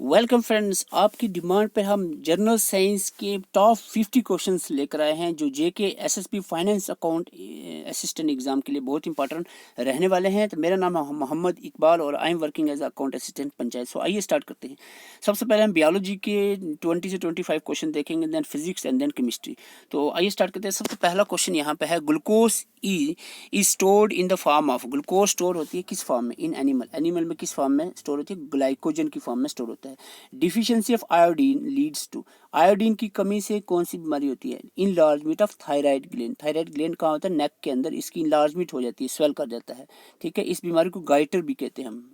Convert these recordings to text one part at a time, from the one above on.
Welcome friends, आपकी demand पे हम जनरल साइंस के टॉप 50 क्वेश्चंस लेकर आए हैं जो जेके SSB finance account assistant exam के लिए बहुत इंपॉर्टेंट रहने वाले हैं। तो मेरा नाम है मोहम्मद इकबाल और I am working as account assistant panchayat. So आइए स्टार्ट करते हैं। सबसे पहले हम बायोलॉजी के 20 से 25 क्वेश्चन देखेंगे, then physics and then chemistry. तो आइए स्टार्ट करते हैं। सबसे पहला क्वेश्चन यहाँ पे है, glucose is stored in the form of. Glucose store होती है किस फॉर्म में? इन एनिमल में किस फॉर्म में स्टोर होती है? ग्लाइकोजन की फॉर्म में स्टोर होता है। Deficiency of iodine leads to. Iodine की कमी से कौन सी बीमारी होती है? Enlargement of thyroid gland. Thyroid gland कहाँ होता है? नेक के अंदर। इसकी इनलार्जमेंट हो जाती है, स्वेल कर जाता है। ठीक है, इस बीमारी को गाइटर भी कहते हैं हम,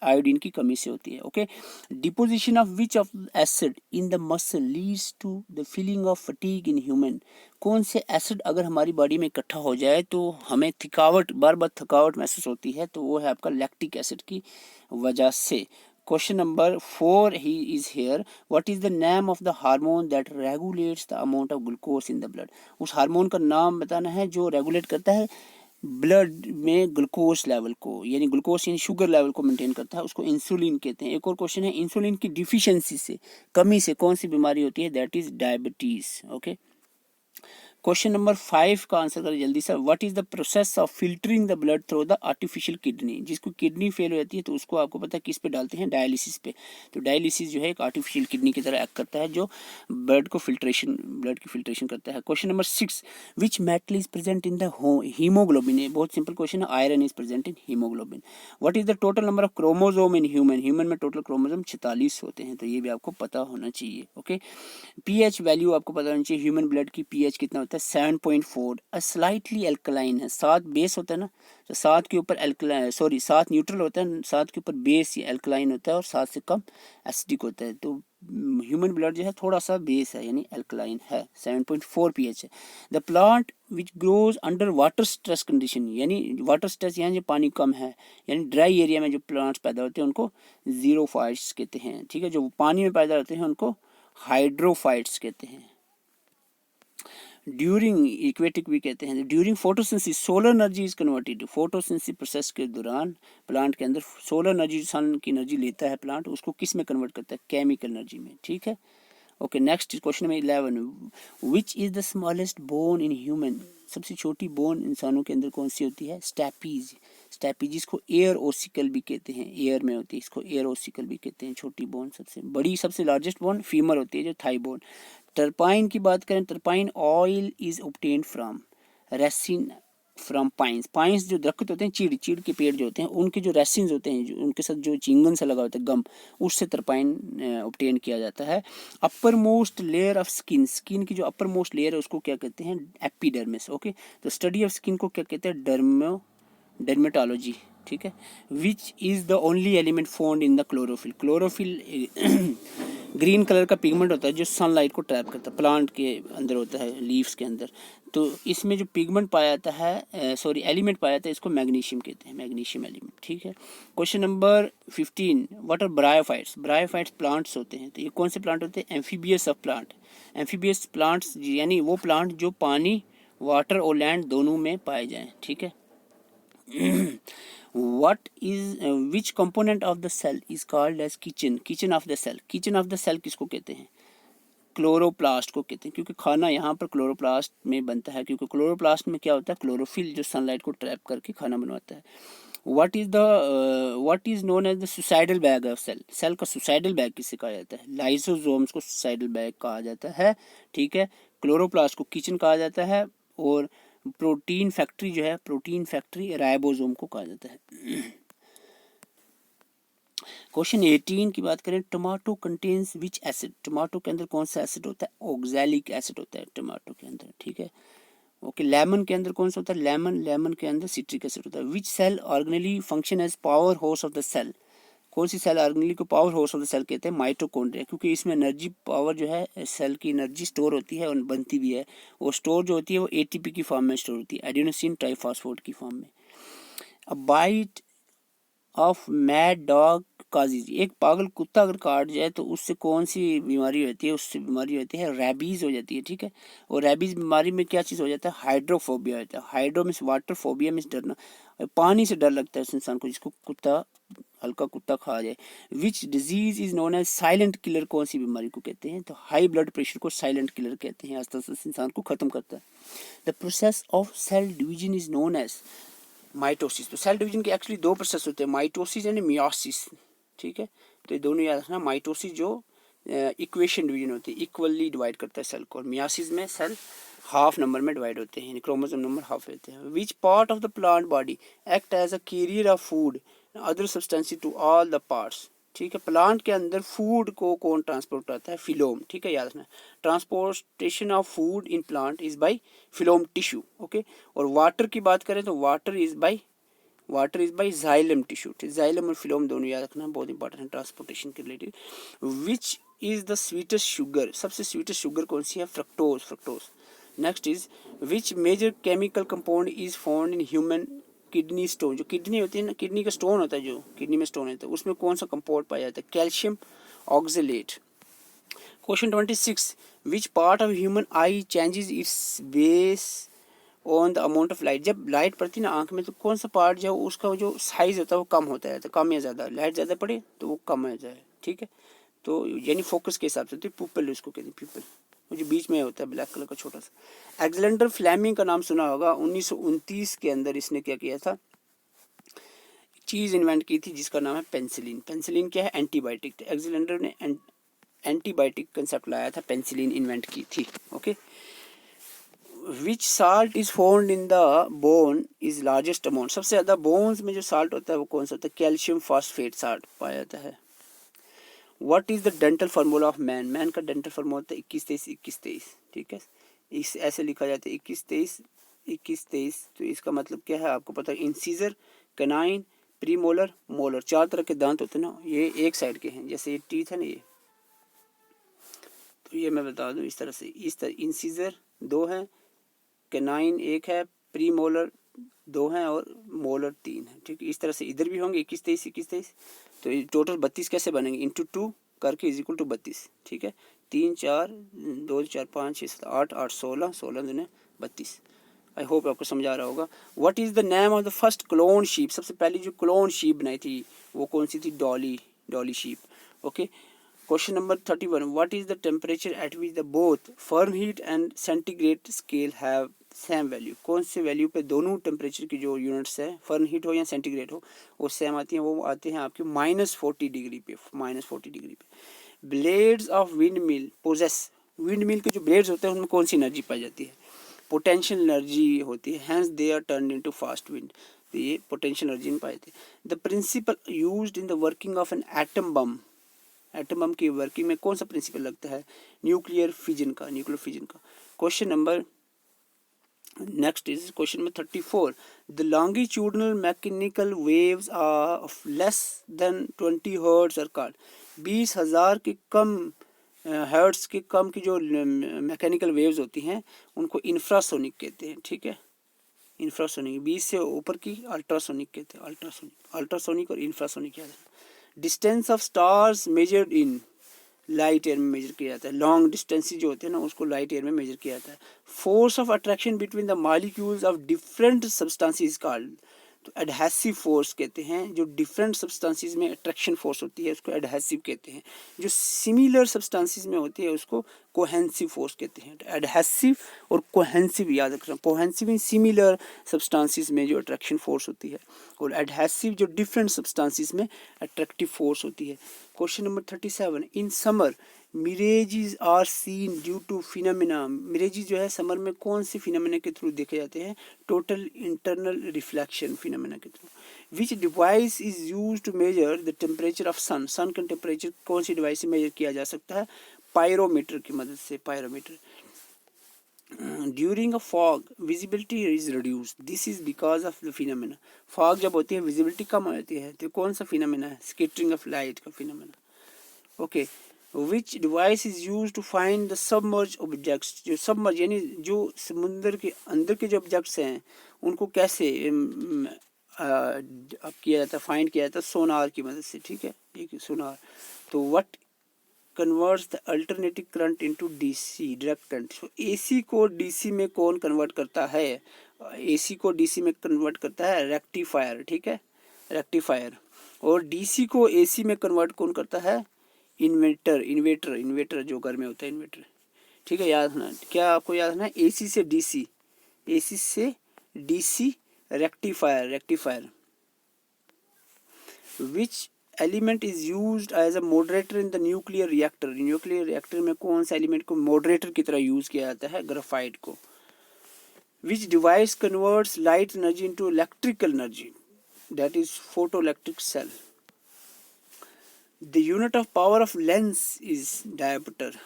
आयोडीन की कमी से होती है। Okay, deposition of which of acid in the muscle leads to the feeling of fatigue in human. कौन से एसिड अगर हमारी बॉडी में इकट्ठा हो जाए तो हमें थकावट, बार बार थकावट महसूस होती है, तो वो है आपका लैक्टिक एसिड की वजह से। Question number 4 he is here, what is the name of the hormone that regulates the amount of glucose in the blood. उस हार्मोन का नाम बताना है जो रेगुलेट करता है ब्लड में ग्लूकोज लेवल को, यानी ग्लूकोज यानी शुगर लेवल को मेंटेन करता है, उसको इंसुलिन कहते हैं। एक और क्वेश्चन है, इंसुलिन की डिफिशियंसी से, कमी से कौन सी बीमारी होती है? That is diabetes. Okay, question number 5 का आंसर करें जल्दी से। What is the process of filtering the blood through the artificial kidney. जिसको किडनी फेल हो जाती है तो उसको आपको पता है किस पे डालते हैं? डायलिसिस पे। तो डायलिसिस जो है एक आर्टिफिशियल किडनी की तरह एक्ट करता है जो ब्लड को फिल्ट्रेशन, ब्लड की फिल्ट्रेशन करता है। Question number 6, which metal is present in the haemoglobin. ये बहुत सिंपल क्वेश्चन है, iron is present in haemoglobin. What is the total number of chromosome in human. Human में टोटल क्रोमोसोम 46 होते हैं, तो ये भी आपको पता होना चाहिए। ओके, पीएच वैल्यू आपको पता होनी चाहिए। ह्यूमन ब्लड की पीएच कितना होता है? 7.4। स्लाइटली एल्कलाइन है, 7 बेस होता है ना, तो 7 के ऊपर एल्कलाइन, सॉरी 7 न्यूट्रल होता है, 7 के ऊपर बेस या एल्कलाइन होता है और 7 से कम एसिडिक होता है। तो ह्यूमन ब्लड जो है थोड़ा सा बेस है, यानी एल्कलाइन है। 7.4 पीएच है। The plant which grows under water stress condition, यानी वाटर स्ट्रेस यहाँ जो पानी कम है, यानी ड्राई एरिया में जो प्लांट्स पैदा होते हैं उनको जीरोफाइट्स कहते हैं। ठीक है, जो पानी में पैदा होते हैं उनको हाइड्रोफाइट्स कहते हैं। ड्यूरिंग इक्वेटिक भी कहते हैं। During photosynthesis solar energy is converted. Photosynthesis process के दौरान प्लांट के अंदर सोलर एनर्जी, सन की एनर्जी लेता है प्लांट, उसको किस में कन्वर्ट करता है? केमिकल एनर्जी में। ठीक है, okay, next question number 11, which is the smallest bone in human. सबसे छोटी बोन इंसानों के अंदर कौन सी होती है? स्टैपीज। स्टैपीज, इसको एयर ओसिकल भी कहते हैं, एयर में होती है, इसको एयर ओसिकल भी कहते हैं। छोटी बोन, सबसे बड़ी, सबसे लार्जेस्ट बोन फीमर होती है, जो थाई बोन। टर्पाइन की बात करें, turpentine oil is obtained from resin from pines. Pines जो दरख्त होते हैं, चीड़, चीड़ के पेड़ जो होते हैं, उनके जो रेसिन्स होते हैं, जो उनके साथ जो चिंगन से लगा होता है, गम, उससे टर्पाइन ऑब्टेन किया जाता है। Upper most layer of skin, skin की जो अपर मोस्ट लेयर है उसको क्या कहते हैं? एपिडर्मिस। ओके, तो स्टडी ऑफ स्किन को क्या कहते हैं? डर्मेटोलॉजी। ठीक है, विच is the only element found in the chlorophyll. Chlorophyll green colour का पिगमेंट होता है जो सनलाइट को ट्रैप करता है, प्लांट के अंदर होता है, लीव्स के अंदर। तो इसमें जो पिगमेंट पाया जाता है, सॉरी एलिमेंट पाया जाता है, इसको मैग्नीशियम कहते हैं, मैग्नीशियम एलिमेंट। ठीक है, question number 15, what are bryophytes. Bryophytes plants होते हैं, तो ये कौन से प्लांट होते हैं? Amphibious of plant. Amphibious plants यानी वो प्लांट जो पानी, वाटर और लैंड दोनों में पाए जाएं। ठीक है, what is which component of the cell is called as kitchen of the cell किसको कहते हैं? क्लोरोप्लास्ट को कहते हैं, क्योंकि खाना यहाँ पर क्लोरोप्लास्ट में बनता है, क्योंकि क्लोरोप्लास्ट में क्या होता है? क्लोरोफिल, जो सनलाइट को ट्रैप करके खाना बनवाता है। What is known as the suicidal bag of cell. Cell का सुसाइडल बैग किसे कहा जाता है? लाइसोसोम्स को सुसाइडल बैग कहा जाता है। ठीक है, क्लोरोप्लास्ट को किचन कहा जाता है, और प्रोटीन फैक्ट्री जो है, प्रोटीन फैक्ट्री राइबोसोम को कहा जाता है। क्वेश्चन 18 की बात करें, टमाटो कंटेन्स विच एसिड। टमाटो के अंदर कौन सा एसिड होता है? ऑक्सैलिक एसिड होता है टमाटो के अंदर। ठीक है, ओके, लेमन के अंदर कौन सा होता है? लेमन के अंदर सिट्रिक एसिड होता है। Which cell organelle function as powerhouse of the cell. कौन सी सेल ऑर्गेनली को powerhouse of the cell कहते हैं? माइटोकॉन्ड्रिया, क्योंकि इसमें एनर्जी पावर जो है, सेल की एनर्जी स्टोर होती है और बनती भी है। वो स्टोर जो होती है वो एटीपी की फॉर्म में स्टोर होती है, एडिनोसिन ट्राइफॉस्फेट की फॉर्म में। A bite of mad dog causes, एक पागल कुत्ता अगर काट जाए तो उससे कौन सी बीमारी होती है, उससे बीमारी होती है रेबीज हो जाती है, ठीक है। और रेबीज बीमारी में क्या चीज़ हो जाता है, हाइड्रोफोबिया होता है। Hydro means water, phobia means डरना, पानी से डर लगता है उस इंसान को जिसको कुत्ता, हल्का कुत्ता खा जाए। Which disease is known as silent killer, कौन सी बीमारी को कहते हैं, तो हाई ब्लड प्रेशर को साइलेंट किलर कहते हैं, आस्ते आस्ते इंसान को खत्म करता है। The process of cell division is known as mitosis. तो सेल डिवीजन के एक्चुअली दो प्रोसेस होते हैं, माइटोसिस एंड मियोसिस, ठीक है। तो ये दोनों याद रखना, माइटोसिस जो इक्वेशन डिवीजन होती है, इक्वली डिवाइड करता है सेल को, और मियोसिस में सेल हाफ नंबर में डिवाइड होते हैं, क्रोमोसोम नंबर हाफ होते हैं। Which part of the plant body act as a carrier of food other substances to all the parts, ठीक है। प्लांट के अंदर फूड को कौन ट्रांसपोर्ट करता है, फिलोम, ठीक है, याद रखना। Transportation of food in plant is by phloem tissue, okay. और वाटर की बात करें तो water is by xylem tissue, xylem और फिलोम दोनों याद रखना, बहुत इंपॉर्टेंट है ट्रांसपोर्टेशन के related. Which is the sweetest sugar, सबसे स्वीटेस्ट शुगर कौन सी है, fructose. Next is which major chemical compound is found in human kidney stone, जो किडनी होती है ना, किडनी का स्टोन होता है, जो किडनी में स्टोन होता है, उसमें कौन सा कंपाउंड पाया जाता है, calcium oxalate. Question 26, which part of human I changes it's base on the amount of light, जब लाइट पड़ती है ना आंख में तो कौन सा पार्ट जो उसका जो साइज होता है वो कम होता है, तो कम या ज़्यादा, लाइट ज़्यादा पड़े तो वो कम हो जाए, ठीक है। तो यानी फोकस के हिसाब से, तो प्यूपल उसको कहते हैं, प्यूपल वो जो बीच में होता है ब्लैक कलर का छोटा सा। एलेक्जेंडर फ्लेमिंग का नाम सुना होगा, 1929 के अंदर इसने क्या किया था, चीज़ इन्वेंट की थी जिसका नाम है पेंसिलिन। पेंसिलिन क्या है, एंटीबायोटिक। एलेक्जेंडर ने एंटीबायोटिक कंसेप्ट लाया था, पेंसिलिन इन्वेंट की थी, okay. Which salt is found in the bone is largest amount, सबसे ज़्यादा बोन्स में जो साल्ट होता है वो कौन सा होता है, कैल्शियम फॉस्फेट साल्ट पाया जाता है। What is the dental formula of man, man का डेंटल फार्मूला होता है 21-23-21-23, ठीक है। इस ऐसे लिखा जाता है 21-23-21-23, तो इसका मतलब क्या है आपको पता है, इंसीजर, कैनाइन, प्रीमोलर, मोलर, चार तरह के दांत होते हैं ना, ये एक साइड के हैं, जैसे ये टीथ है ना ये, तो ये मैं बता दूं इस तरह से, इस तरह इंसीजर दो हैं, कैनाइन एक है, प्री मोलर दो हैं और मोलर तीन है, ठीक है। इस तरह से इधर भी होंगे 21-23-21-23, तो टोटल 32 कैसे बनेंगे, इंटू 2 करके इज इक्वल टू 32, ठीक है। 3 4 2 4 5 6 7 8 8 16 16 दूने 32। आई होप आपको समझ आ रहा होगा। What is the name of the first clone sheep, सबसे पहली जो क्लोन शीप बनाई थी वो कौन सी थी, Dolly sheep, okay. Question number 31, what is the temperature at which the both Fahrenheit and centigrade scale have same value, कौन से वैल्यू पे दोनों टेम्परेचर की जो यूनिट्स है, फारेनहीट हो या सेंटीग्रेड हो, वो सेम आती हैं, वो आते हैं आपके -40 डिग्री पे, -40 डिग्री पे। Blades of wind mill possess, wind mill के जो ब्लेड्स होते हैं उनमें कौन सी एनर्जी पाई जाती है, पोटेंशियल एनर्जी होती है, hence they are turn into fast wind, तो ये पोटेंशियल एनर्जी में पाए थे। The principle used in the working of an atom bomb, atom bomb की वर्किंग में कौन सा प्रिंसिपल लगता है, न्यूक्लियर फिजन का, question number next is question number 34, the longitudinal mechanical waves of less than 20 hertz are called, 20,000 के कम hertz के कम की जो मैकेनिकल वेव्स होती हैं उनको इंफ्रासोनिक कहते हैं, ठीक है। इंफ्रासोनिक 20 से ऊपर की अल्ट्रासोनिक कहते हैं, अल्ट्रासोनिक और इंफ्रासोनिक याद है। Distance of stars measured in, light year में मेजर किया जाता है, लॉन्ग डिस्टेंस जो होते हैं ना उसको लाइट ईयर में मेजर किया जाता है। Force of attraction between the molecules of different substances called, तो एडहेसिव फोर्स कहते हैं, जो डिफरेंट सब्सटेंसेस में अट्रैक्शन फोर्स होती है उसको एडहेसिव कहते हैं, जो सिमिलर सब्सटेंसेस में होती है उसको कोहेंसिव फोर्स कहते हैं। एडहेसिव और कोहेंसिव याद रखना, कोहेंसिव इन सिमिलर सब्सटेंसेस में जो अट्रैक्शन फोर्स होती है, और एडहेसिव जो डिफरेंट सब्सटेंसेस में अट्रैक्टिव फोर्स होती है। Question number 37, in summer mirages are seen due to phenomena, mirages जो है समर में कौन से फिनोमिना के थ्रू देखे जाते हैं, टोटल इंटरनल रिफ्लेक्शन फिनोमिना के through. Which device is use to measure the temperature of sun, sun का टेम्परेचर कौन सी डिवाइस से मेजर किया जा सकता है, पायरोमीटर की मदद से, pyrometer. During a fog visibility is reduce, this is because of the phenomena, fog जब होती है विजिबिलिटी कम हो जाती है, तो कौन सा फिनोमिना है, स्कैटरिंग ऑफ लाइट का phenomena, okay. Which device is use to find the submerge objects, जो सबमर्ज यानी जो समुद्र के अंदर के जो ऑब्जेक्ट्स हैं उनको कैसे अब किया जाता है, फाइंड किया जाता है सोनार की मदद से, ठीक है, एक सोनार। तो what converts the alternative current into DC direct current. तो एसी को डीसी में कौन कन्वर्ट करता है? एसी को डीसी में कन्वर्ट करता है रेक्टिफायर, ठीक है, रेक्टिफायर। और डीसी को एसी में कन्वर्ट कौन करता है? इन्वर्टर, इन्वर्टर, इन्वर्टर जो घर में होता है, इन्वर्टर, ठीक है। याद रखना, क्या आपको याद रखना है? एसी से डीसी, एसी से DC rectifier, rectifier. Which element is used as a moderator in the nuclear reactor. Nuclear reactor में कौन सा एलिमेंट को मॉडरेटर की तरह यूज किया जाता है? ग्राफाइट को। Which device converts light energy into electrical energy? That is photoelectric cell. The unit of power of lens is diameter.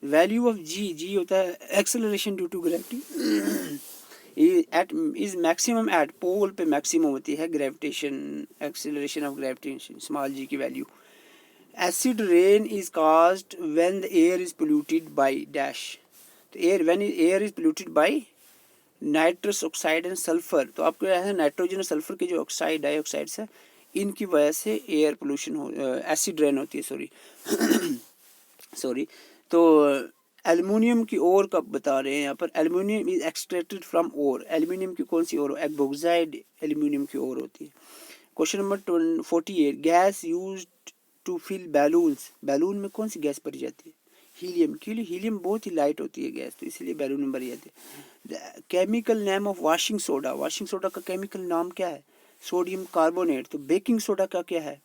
Value of g, g होता है acceleration due to gravity, is maximum at pole पे maximum होती है gravitation, acceleration of gravitation, small g की value. Acid rain is caused when the air is polluted by dash. तो air is polluted by nitrous oxide and sulphur. तो आपको यह है nitrogen और सल्फर के जो ऑक्साइड, डाइऑक्साइड्स है, इनकी वजह से एयर पोल्यूशन हो, एसिड रेन होती है, सॉरी। तो एल्युमिनियम की ओर कब बता रहे हैं यहाँ पर? Aluminium is extracted from ore. Aluminium की कौन सी ओर? बॉक्साइट एल्युमिनियम की ओर होती है। Question number 48, gas used to fill balloons. Balloon में कौन सी गैस भरी जाती है? हीलियम। क्योंकि हीलियम बहुत ही लाइट होती है गैस, तो इसलिए बैलून में भरी जाती है। Chemical name of washing soda. Washing soda का केमिकल नाम क्या है? Sodium carbonate. तो बेकिंग सोडा का क्या है?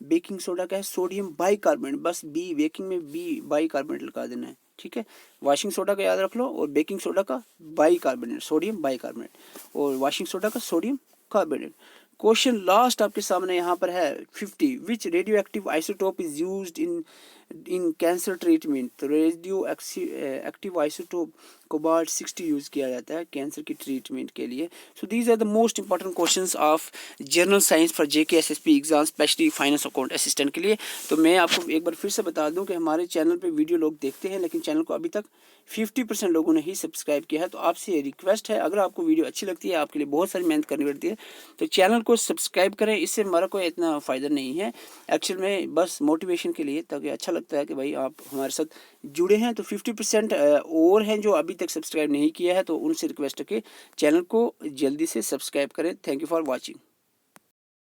बेकिंग सोडा का है सोडियम बाइकार्बोनेट। बस बी, बेकिंग में बी बाइकार्बोनेट लगा देना है, ठीक है। वॉशिंग सोडा का याद रख लो, और बेकिंग सोडा का बाइकार्बोनेट, सोडियम बाइकार्बोनेट, और वॉशिंग सोडा का सोडियम कार्बोनेट। क्वेश्चन लास्ट आपके सामने यहाँ पर है 50, which radioactive isotope is used in cancer treatment. तो radioactive isotope cobalt 60 use किया जाता है कैंसर की ट्रीटमेंट के लिए। So these are the most important questions of general science for JK SSP exam, specially finance account assistant के लिए। तो मैं आपको एक बार फिर से बता दूं कि हमारे चैनल पे वीडियो लोग देखते हैं, लेकिन चैनल को अभी तक 50% लोगों ने ही सब्सक्राइब किया है। तो आपसे रिक्वेस्ट है, अगर आपको वीडियो अच्छी लगती है, आपके लिए बहुत सारी मेहनत करनी पड़ती है, तो चैनल को सब्सक्राइब करें। इससे हमारा कोई इतना फ़ायदा नहीं है, एक्चुअल में बस मोटिवेशन के लिए, ताकि अच्छा लगता है कि भाई आप हमारे साथ जुड़े हैं। तो 50% और हैं जो अभी तक सब्सक्राइब नहीं किया है, तो उनसे रिक्वेस्ट है कि चैनल को जल्दी से सब्सक्राइब करें। Thank you for watching.